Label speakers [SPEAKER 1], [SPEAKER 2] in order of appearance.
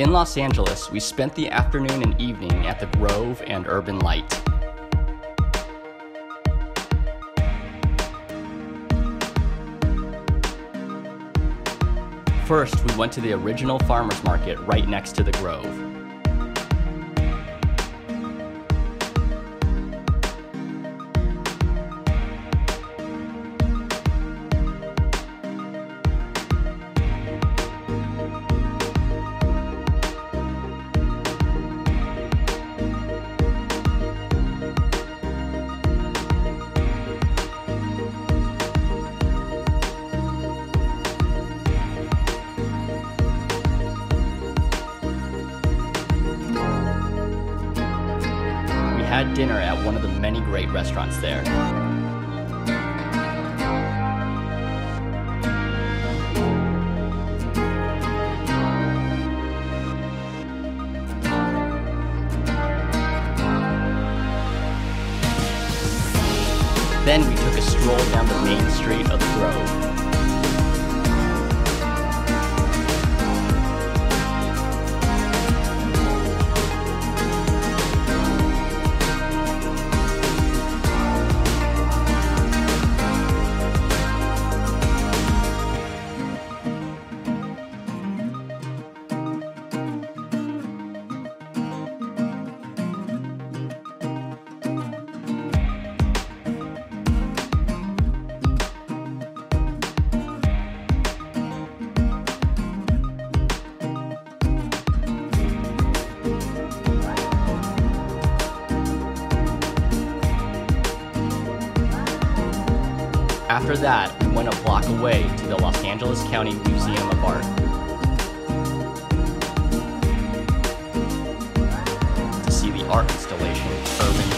[SPEAKER 1] In Los Angeles, we spent the afternoon and evening at the Grove and Urban Light. First, we went to the original farmers market right next to the Grove. Had dinner at one of the many great restaurants there. Then we took a stroll down the main street of the Grove. After that, we went a block away to the Los Angeles County Museum of Art. To see the art installation, Urban